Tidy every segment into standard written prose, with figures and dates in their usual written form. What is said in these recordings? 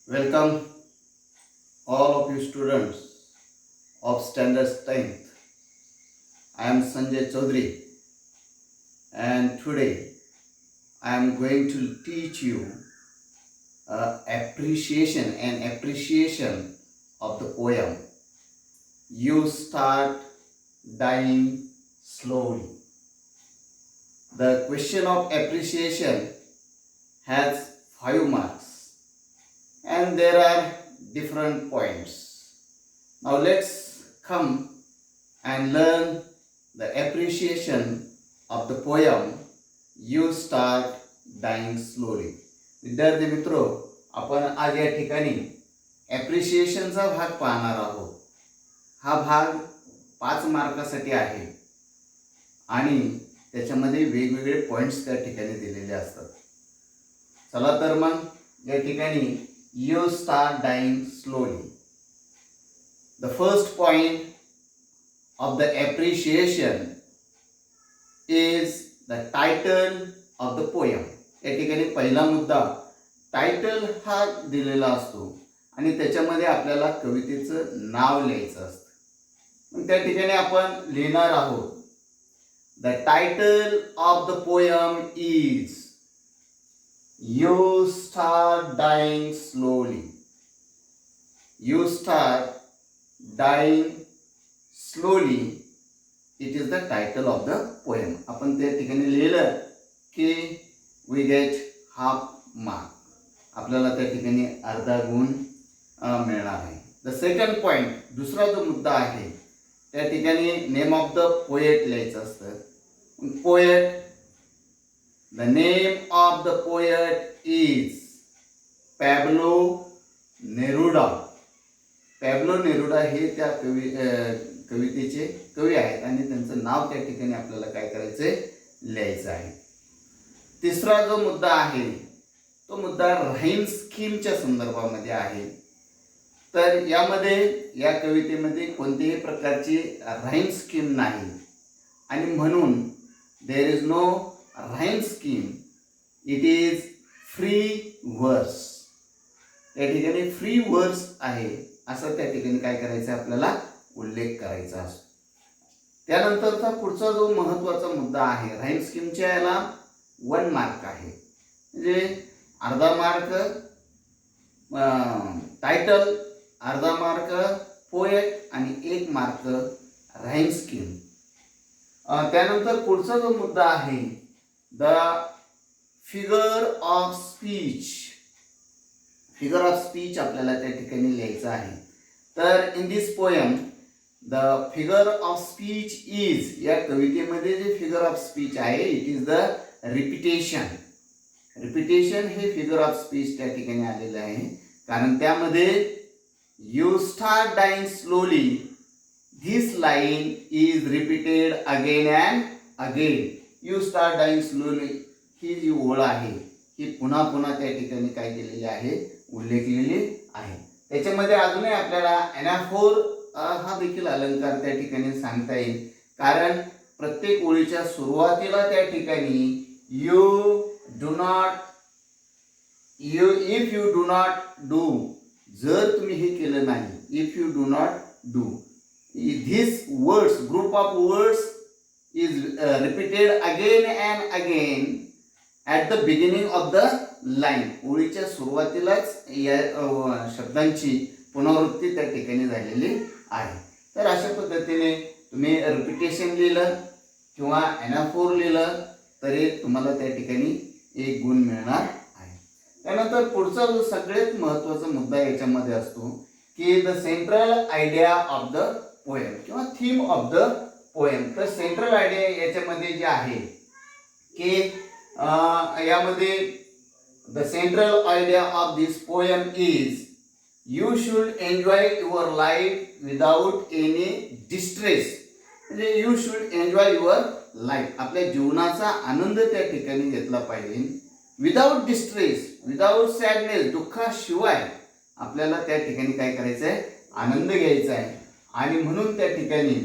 Welcome all of you students of standard 10th. I am Sanjay Chaudhary and today I am going to teach you appreciation of the poem You Start Dying Slowly. The question of appreciation has 5 marks and there are different points. Now let's come and learn the appreciation of the poem You Start Dying Slowly. विद्यार्थी मित्रो, आपण आज या ठिकाणी ॲप्रिशिएशनचा भाग पाहणार आहोत. हा भाग 5 मार्कासाठी आहे आणि त्याच्यामध्ये वेगवेगळे पॉइंट्स त्या ठिकाणी दिलेले असतात. चला तर मग या ठिकाणी You start dying slowly. The first point of the appreciation is the title of the poem. या ठिकाणी पहिला मुद्दा टायटल हा दिलेला असतो आणि त्याच्यामध्ये आपल्याला कवितेचं नाव लिहायचं असतं. मग त्या ठिकाणी आपण लिहिणार आहोत The title of the poem is You Start Dying Slowly. You start dying slowly. It is the title of the poem. आपण त्या ठिकाणी लिहिलं की we get half mark. आपल्याला त्या ठिकाणी अर्धा गुण मिळणार आहे. The second point, दुसरा जो मुद्दा आहे त्या ठिकाणी नेम ऑफ द पोएट लिहायचं असतं. Poet, the name of the poet is Pablo Neruda. Pablo Neruda हे त्या कवितेचे कवी आहेत आणि त्यांचं नाव त्या ठिकाणी आपल्याला काय करायचंय, लिहायचं आहे. तिसरा जो मुद्दा आहे तो मुद्दा राईम स्कीमच्या संदर्भामध्ये आहे. तर यामध्ये या कवितेमध्ये कोणत्याही प्रकारची राईम स्कीम नाही आणि म्हणून there is no rhyme scheme. It is free verse. त्या ठिकाणी फ्री वर्स आहे असं त्या ठिकाणी काय करायचं, आपल्याला उल्लेख करायचा असतो. त्यानंतरचा पुढचा जो महत्त्वाचा मुद्दा आहे, राईम स्कीमच्या याला 1 मार्क आहे. म्हणजे अर्धा मार्क टायटल, अर्धा मार्क पोएट आणि 1 मार्क राईम स्कीम. त्यानंतर पुढचा जो मुद्दा आहे the figure of speech. Figure of speech आपल्याला त्या ठिकाणी लिहायचं आहे. तर in this poem the figure of speech is, या कवितेमध्ये जे फिगर ऑफ स्पीच आहे it is the repetition. Repetition हे फिगर ऑफ स्पीच त्या ठिकाणी आलेलं आहे कारण त्यामध्ये you start dying slowly, this line is repeated again and again. You start dying slowly ही जी ओळ आहे ही पुन्हा पुन्हा त्या ठिकाणी काय केलेली आहे, उल्लेखलेली आहे. त्याच्यामध्ये अजूनही आपल्याला ॲनाफोर हा देखील अलंकार त्या ठिकाणी सांगता येईल कारण प्रत्येक ओळीच्या सुरुवातीला त्या ठिकाणी if you do not do, जर तुम्ही हे केलं नाही, if you do not do, this words, group of words is repeated again and again at the beginning of the line. ओळीच्या सुरुवातीलाच या शब्दांची पुनरावृत्ती त्या ठिकाणी झालेली आहे. तर अशा पद्धतीने तुम्ही रिपिटेशन लिहिलं किंवा ॲनाफोर लिहिलं तरी तुम्हाला त्या ठिकाणी 1 गुण मिळणार आहे. त्यानंतर पुढचा जो सगळ्यात महत्त्वाचा मुद्दा याच्यामध्ये असतो की the central idea of the poem किंवा थीम ऑफ द पोएम. तर सेंट्रल आयडिया याच्यामध्ये जे आहे की यामध्ये the central idea of this poem is you should enjoy your life without any distress. म्हणजे you should enjoy your life, आपल्या जीवनाचा आनंद त्या ठिकाणी घेतला पाहिजे विदाउट डिस्ट्रेस, विदाउट सॅडनेस, दुःखाशिवाय आपल्याला त्या ठिकाणी काय करायचं आहे, आनंद घ्यायचा आहे. आणि म्हणून त्या ठिकाणी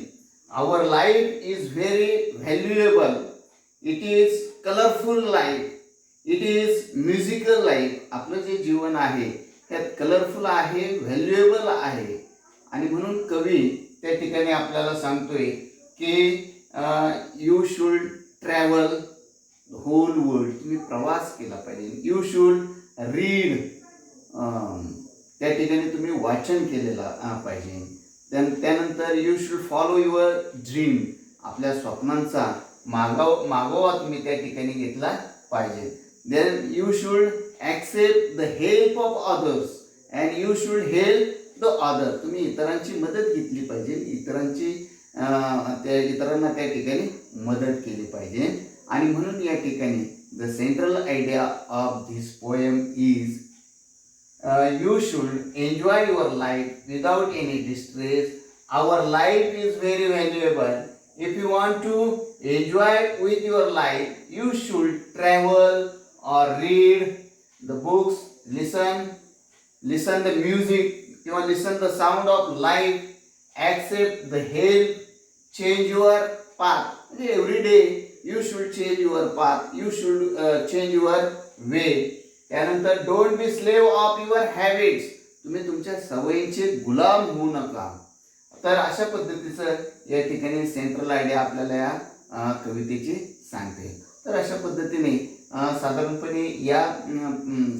our life is very valuable, it is colorful life, it is musical life. आपलं जे जीवन आहे त्यात कलरफुल आहे, व्हॅल्युएबल आहे. आणि म्हणून कवी त्या ठिकाणी आपल्याला सांगतोय की you should travel whole world, तुम्ही प्रवास केला पाहिजे. यू शुड रीड, त्या ठिकाणी तुम्ही वाचन केलेलं पाहिजे. त्यानंतर you should follow your dream, आपल्या स्वप्नांचा मागोवा तुम्ही त्या ठिकाणी घेतला पाहिजे. Then you should accept the help of others and you should help the other, तुम्ही इतरांची मदत घेतली पाहिजे, इतरांना त्या ठिकाणी मदत केली पाहिजे. आणि म्हणून या ठिकाणी the central idea of this poem is you should enjoy your life without any distress. Our life is very valuable. If you want to enjoy with your life, you should travel or read the books, listen the music, listen the sound of life, accept the help, change your path. Every day you should change your path, you should change your way. त्यानंतर don't be slave of your habits, तुम्ही तुमच्या सवयींचे गुलाम होऊ नका. तर अशा पद्धतीचं या ठिकाणी सेंट्रल आयडिया आपल्याला या कवितेची सांगते. तर अशा पद्धतीने साधारणपणे या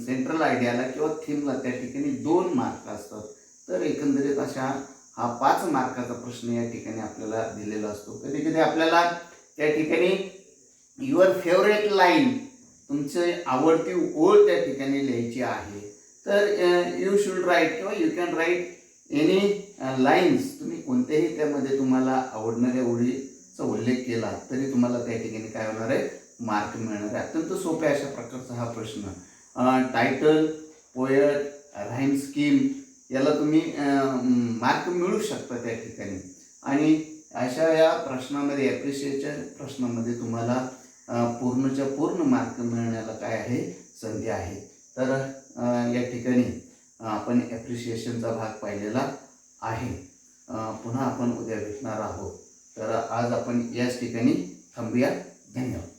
सेंट्रल आयडियाला किंवा थीमला त्या ठिकाणी 2 मार्क असतात. तर एकंदरीत अशा हा 5 मार्काचा प्रश्न या ठिकाणी आपल्याला दिलेला असतो. कधी कधी आपल्याला त्या ठिकाणी युअर फेवरेट लाईन, तुमची आवडती ओळ त्या ठिकाणी लिहायची आहे. तर यू शुड राईट किंवा you can write any lines, तुम्ही कोणत्याही त्यामध्ये तुम्हाला आवडणाऱ्या ओळीचा उल्लेख केला तरी तुम्हाला त्या ठिकाणी काय होणार आहे, मार्क मिळणार आहे. अत्यंत सोप्या अशा प्रकारचा हा प्रश्न. टायटल, पोएट, राईम स्कीम याला तुम्ही मार्क मिळू शकता त्या ठिकाणी. आणि अशा या प्रश्नामध्ये ॲप्रिशिएशन प्रश्नामध्ये तुम्हाला पूर्णच्या पूर्ण मार्क मिळण्याला काय आहे, संधी आहे. तर या ठिकाणी आपण ॲप्रिशिएशनचा भाग पाहिलेला आहे. पुन्हा आपण उद्या भेटणार आहोत. तर आज आपण याच ठिकाणी थांबूया. धन्यवाद.